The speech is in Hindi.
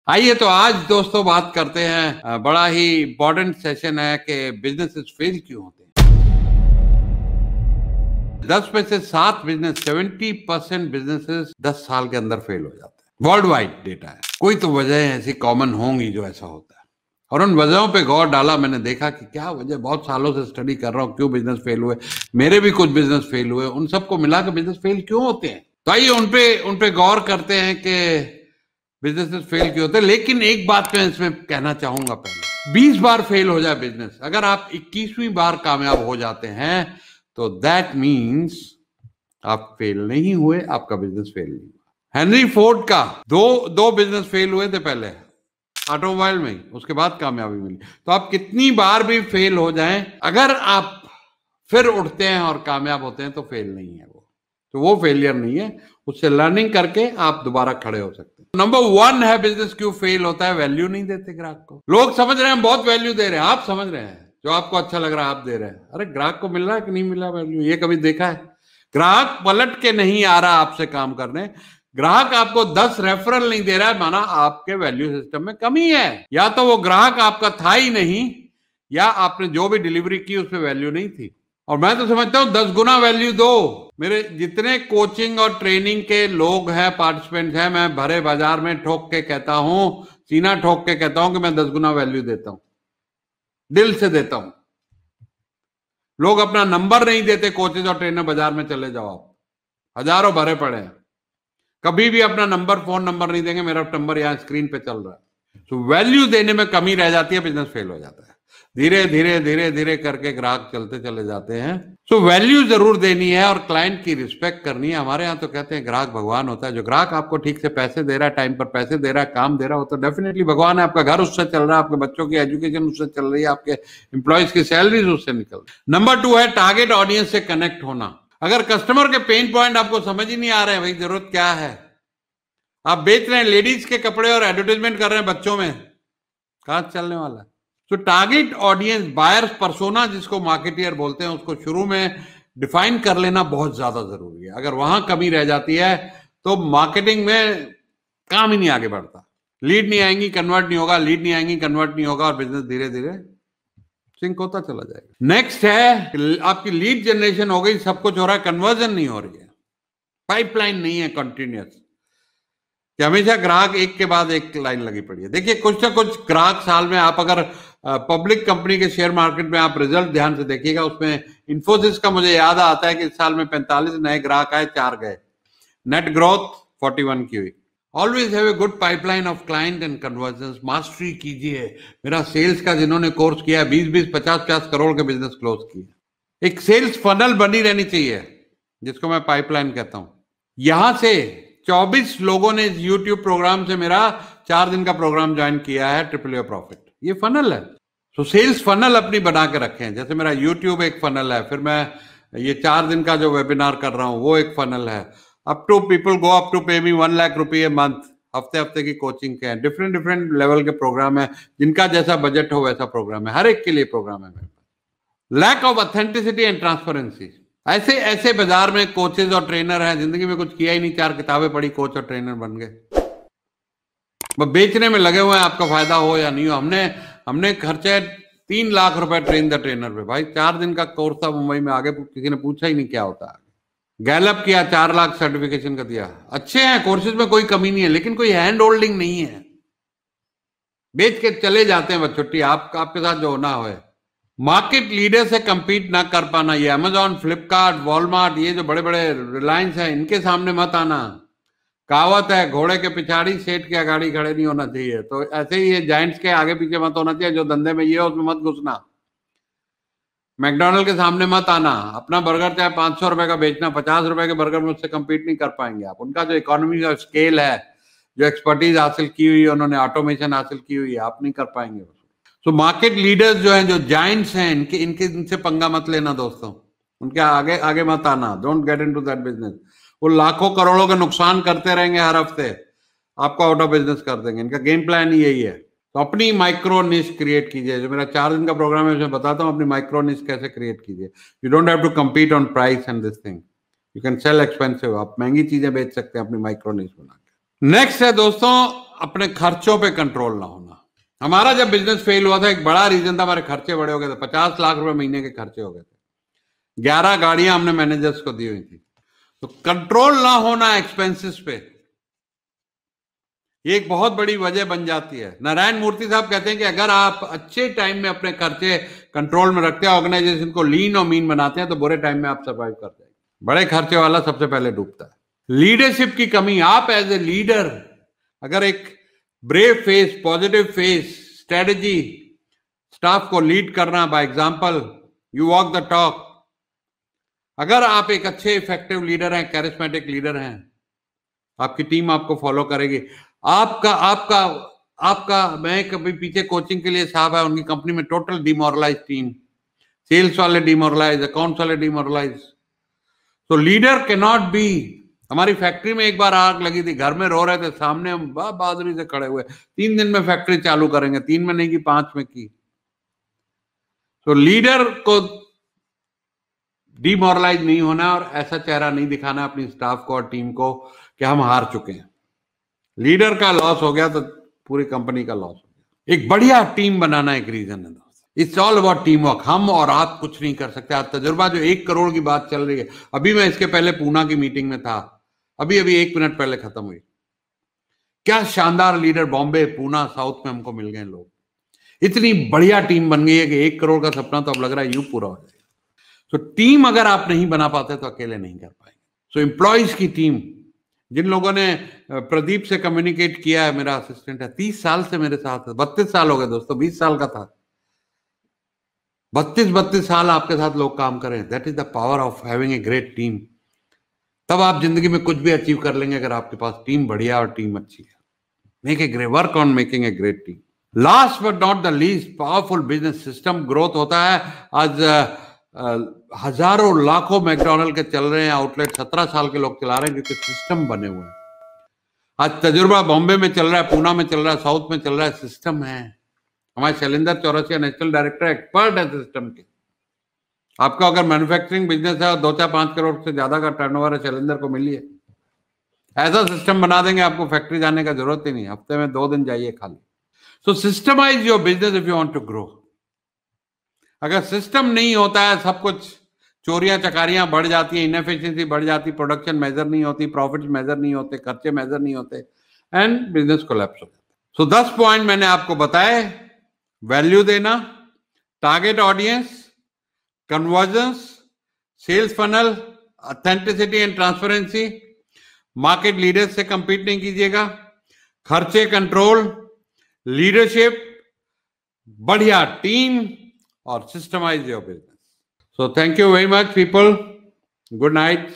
आइए तो आज दोस्तों बात करते हैं, बड़ा ही इम्पोर्टेंट सेशन है कि बिजनेसेस फेल क्यों होते हैं। 10 में से 7 बिजनेस 70% बिजनेसेस 10 साल के अंदर फेल हो जाते हैं। वर्ल्ड वाइड डेटा है। कोई तो वजह ऐसी कॉमन होंगी जो ऐसा होता है, और उन वजहों पे गौर डाला। मैंने देखा कि क्या वजह, बहुत सालों से स्टडी कर रहा हूँ क्यों बिजनेस फेल हुए। मेरे भी कुछ बिजनेस फेल हुए, उन सबको मिला के बिजनेस फेल क्यों होते हैं। तो आइए उन पे गौर करते हैं कि बिजनेस फेल क्यों होते हैं। लेकिन एक बात मैं इसमें कहना चाहूंगा, पहले 20 बार फेल हो जाए बिजनेस, अगर आप 21वीं बार कामयाब हो जाते हैं तो दैट मीन्स आप फेल नहीं हुए, आपका बिजनेस फेल नहीं हुआ। हेनरी फोर्ड का दो बिजनेस फेल हुए थे पहले ऑटोमोबाइल में ही, उसके बाद कामयाबी मिली। तो आप कितनी बार भी फेल हो जाएं, अगर आप फिर उठते हैं और कामयाब होते हैं तो फेल नहीं है वो फेलियर नहीं है। उससे लर्निंग करके आप दोबारा खड़े हो सकते हैं। नंबर 1 है बिजनेस क्यों फेल होता है, वैल्यू नहीं देते ग्राहक को। लोग समझ रहे हैं बहुत वैल्यू दे रहे हैं, आप समझ रहे हैं जो आपको अच्छा लग रहा है आप दे रहे हैं। अरे ग्राहक को मिल रहा है कि नहीं मिल रहा वैल्यू, ये कभी देखा है? ग्राहक पलट के नहीं आ रहा आपसे काम करने, ग्राहक आपको 10 रेफरल नहीं दे रहा है, माना आपके वैल्यू सिस्टम में कमी है। या तो वो ग्राहक आपका था ही नहीं, या आपने जो भी डिलीवरी की उसमें वैल्यू नहीं थी। और मैं तो समझता हूं 10 गुना वैल्यू दो। मेरे जितने कोचिंग और ट्रेनिंग के लोग हैं, पार्टिसिपेंट्स हैं, मैं भरे बाजार में ठोक के कहता हूं, सीना ठोक के कहता हूं कि मैं 10 गुना वैल्यू देता हूं, दिल से देता हूं। लोग अपना नंबर नहीं देते, कोचेज और ट्रेनर बाजार में चले जाओ आप, हजारों भरे पड़े हैं, कभी भी अपना नंबर, फोन नंबर नहीं देंगे। मेरा नंबर यहां स्क्रीन पे चल रहा है। तो वैल्यू देने में कमी रह जाती है, बिजनेस फेल हो जाता है। धीरे धीरे धीरे धीरे करके ग्राहक चलते चले जाते हैं। तो वैल्यू जरूर देनी है और क्लाइंट की रिस्पेक्ट करनी है। हमारे यहाँ तो कहते हैं ग्राहक भगवान होता है। जो ग्राहक आपको ठीक से पैसे दे रहा है, टाइम पर पैसे दे रहा है, काम दे रहा है, वो तो डेफिनेटली भगवान है। आपका घर उससे चल रहा है, आपके बच्चों की एजुकेशन उससे चल रही है, आपके एम्प्लॉयज की सैलरीज उससे निकल रही है। नंबर 2 है टारगेट ऑडियंस से कनेक्ट होना। अगर कस्टमर के पेन पॉइंट आपको समझ ही नहीं आ रहे हैं, भाई जरूरत क्या है, आप बेच रहे हैं लेडीज के कपड़े और एडवर्टाइजमेंट कर रहे हैं बच्चों में, कहां चलने वाला है। तो टारगेट ऑडियंस, बायर्स पर्सोना जिसको मार्केटियर बोलते हैं, उसको शुरू में डिफाइन कर लेना बहुत ज्यादा जरूरी है। अगर वहां कमी रह जाती है तो मार्केटिंग में काम ही नहीं आगे बढ़ता। लीड नहीं आएंगी, कन्वर्ट नहीं होगा, लीड नहीं आएंगी, कन्वर्ट नहीं होगा, और बिजनेस धीरे धीरे सिंक होता चला जाएगा। नेक्स्ट है आपकी लीड जनरेशन हो गई, सब कुछ हो रहा है, कन्वर्जन नहीं हो रही है, पाइपलाइन नहीं है कंटिन्यूस, कि हमेशा ग्राहक एक के बाद एक लाइन लगी पड़ी है। देखिए कुछ ना कुछ ग्राहक साल में, आप अगर पब्लिक कंपनी के शेयर मार्केट में आप रिजल्ट ध्यान से देखिएगा, उसमें इन्फोसिस का मुझे याद आता है कि इस साल में 45 नए ग्राहक आए, 4 गए, नेट ग्रोथ 41 की हुई। Always have a good pipeline of client and conversion. Mastery कीजिए। मेरा सेल्स का जिन्होंने कोर्स किया, 20-20, 50-50 करोड़ के बिजनेस क्लोज किए। एक सेल्स फनल बनी रहनी चाहिए, जिसको मैं पाइपलाइन कहता हूं। यहां से 24 लोगों ने YouTube प्रोग्राम से मेरा 4 दिन का प्रोग्राम ज्वाइन किया है, ट्रिपल योर प्रॉफिट। ये फनल है। तो सेल्स फनल अपनी बना के रखें। जैसे मेरा YouTube एक फनल है, फिर मैं ये 4 दिन का जो वेबिनार कर रहा हूं वो एक फनल है। Up to people go up to pay me 1 lakh रुपये मंथ, हफ्ते हफ्ते की कोचिंग के हैं, डिफरेंट डिफरेंट लेवल के प्रोग्राम है, जिनका जैसा बजट हो वैसा प्रोग्राम है, हर एक के लिए प्रोग्राम है मेरे पास। Lack of authenticity and transparency. ऐसे ऐसे बाजार में कोचेज और ट्रेनर हैं, जिंदगी में कुछ किया ही नहीं, 4 किताबें पढ़ी, कोच और ट्रेनर बन गए, वो बेचने में लगे हुए हैं, आपका फायदा हो या नहीं हो। हमने खर्चे 3 लाख रुपए ट्रेन द ट्रेनर पे। भाई 4 दिन का कोर्स था मुंबई में, आगे किसी ने पूछा ही नहीं क्या होता है। गैलअप किया, 4 लाख सर्टिफिकेशन का दिया। अच्छे हैं कोर्सेज में, कोई कमी नहीं है, लेकिन कोई हैंड होल्डिंग नहीं है। बेच के चले जाते हैं बस, छुट्टी, आपके साथ जो होना हो। मार्केट लीडर से कंपीट ना कर पाना, ये अमेजॉन, फ्लिपकार्ट, वॉलमार्ट, ये जो बड़े बड़े रिलायंस है, इनके सामने मत आना। कहावत है, घोड़े के पिछाड़ी सेठ के अगाड़ी खड़े नहीं होना चाहिए। तो ऐसे ही ये जायंट्स के आगे पीछे मत होना चाहिए। जो धंधे में ये हो उसमें मत घुसना। मैकडोनल्ड के सामने मत आना। अपना बर्गर चाहे 500 रुपए का बेचना, 50 रुपए के बर्गर में उससे कंपीट नहीं कर पाएंगे आप। उनका जो इकोनॉमी का स्केल है, जो एक्सपर्टीज हासिल की हुई है उन्होंने, ऑटोमेशन हासिल की हुई है, आप नहीं कर पाएंगे। तो मार्केट लीडर्स जो हैं, जो जायंट्स हैं, इनसे पंगा मत लेना दोस्तों। उनके आगे आगे मत आना। Don't get into that business. वो लाखों करोड़ों का नुकसान करते रहेंगे हर हफ्ते, आपको आउट ऑफ बिजनेस कर देंगे। इनका गेम प्लान ही यही है। तो अपनी माइक्रो निश क्रिएट कीजिए। जो मेरा 4 दिन का प्रोग्राम है उसमें बताता हूँ अपनी माइक्रो निश कैसे क्रिएट कीजिए। You don't have to compete on price and this thing, you can sell expensive. आप महंगी चीजें बेच सकते हैं अपनी माइक्रो निश बना के। नेक्स्ट है दोस्तों, अपने खर्चों पे कंट्रोल ना होना। हमारा जब बिजनेस फेल हुआ था, एक बड़ा रीजन था हमारे खर्चे बड़े हो गए थे। 50 लाख रुपए महीने के खर्चे हो गए थे। 11 गाड़ियां हमने मैनेजर्स को दी हुई थी। तो कंट्रोल ना होना एक्सपेंसेस पे, ये एक बहुत बड़ी वजह बन जाती है। नारायण मूर्ति साहब कहते हैं कि अगर आप अच्छे टाइम में अपने खर्चे कंट्रोल में रखते हैं, ऑर्गेनाइजेशन को लीन और मीन बनाते हैं, तो बुरे टाइम में आप सर्वाइव कर जाएंगे। बड़े खर्चे वाला सबसे पहले डूबता है। लीडरशिप की कमी, आप एज ए लीडर अगर एक brave face, positive face, strategy, staff को लीड करना by example, you walk the talk. अगर आप एक अच्छे इफेक्टिव लीडर हैं, कैरिस्मेटिक लीडर हैं, आपकी टीम आपको फॉलो करेगी। आपका आपका आपका मैं कभी पीछे कोचिंग के लिए साहब है, उनकी कंपनी में टोटल डिमोरलाइज टीम, सेल्स वाले डिमोरलाइज, अकाउंट्स वाले डिमोरलाइज। तो लीडर कैन नॉट बी। हमारी फैक्ट्री में एक बार आग लगी थी, घर में रो रहे थे, सामने हम बहादुरी से खड़े हुए, 3 दिन में फैक्ट्री चालू करेंगे, 3 में नहीं की 5 में की। तो लीडर को डिमोरलाइज नहीं होना और ऐसा चेहरा नहीं दिखाना अपनी स्टाफ को और टीम को कि हम हार चुके हैं। लीडर का लॉस हो गया तो पूरी कंपनी का लॉस हो गया। एक बढ़िया टीम बनाना एक रीजन है। It's all about team work. हम और आप कुछ नहीं कर सकते। आज तजुर्बा जो 1 करोड़ की बात चल रही है, अभी मैं इसके पहले पूना की मीटिंग में था, अभी 1 मिनट पहले खत्म हुई। क्या शानदार लीडर बॉम्बे, पूना, साउथ में हमको मिल गए लोग। इतनी बढ़िया टीम बन गई है कि 1 करोड़ का सपना तो अब लग रहा है यूं पूरा हो जाएगा। तो टीम अगर आप नहीं बना पाते तो अकेले नहीं कर पाएंगे। सो एम्प्लॉयज की टीम, जिन लोगों ने प्रदीप से कम्युनिकेट किया है, मेरा असिस्टेंट है, 30 साल से मेरे साथ है, 32 साल हो गए दोस्तों, 20 साल का था, 32 साल आपके साथ लोग काम करें। That is the power of having a great team. तब आप जिंदगी में कुछ भी अचीव कर लेंगे अगर आपके पास टीम बढ़िया और टीम अच्छी है। Make a great work on making a great team. Last but not the least, powerful business system growth होता है। आज हजारों लाखों मैकडॉनल्ड के चल रहे हैं आउटलेट, 17 साल के लोग चला रहे हैं क्योंकि सिस्टम बने हुए हैं। आज तजुर्बा बॉम्बे में चल रहा है, पूना में चल रहा है, साउथ में चल रहा है, सिस्टम है। हमारे Shailendra Chaurasia national director expert है सिस्टम के। आपका अगर मैन्युफैक्चरिंग बिजनेस है और 2-4-5 करोड़ से ज्यादा का टर्नओवर है, शैलेंद्र को मिलिए। ऐसा सिस्टम बना देंगे आपको फैक्ट्री जाने का जरूरत ही नहीं, हफ्ते में 2 दिन जाइए खाली। So systemize your business if you want to grow. अगर सिस्टम नहीं होता है, सब कुछ चोरियां चकारियां बढ़ जाती है, इनएफिशिएंसी बढ़ जाती, प्रोडक्शन मेजर नहीं होती, प्रॉफिट मेजर नहीं होते, खर्चे मेजर नहीं होते, एंड बिजनेस कोलैप्स हो जाता है। सो 10 पॉइंट मैंने आपको बताए। वैल्यू देना, target audience, convergence, sales funnel, authenticity and transparency, market leaders से कंपीट नहीं कीजिएगा, खर्चे कंट्रोल, लीडरशिप, बढ़िया टीम और systemise your business. So thank you very much people. Good night.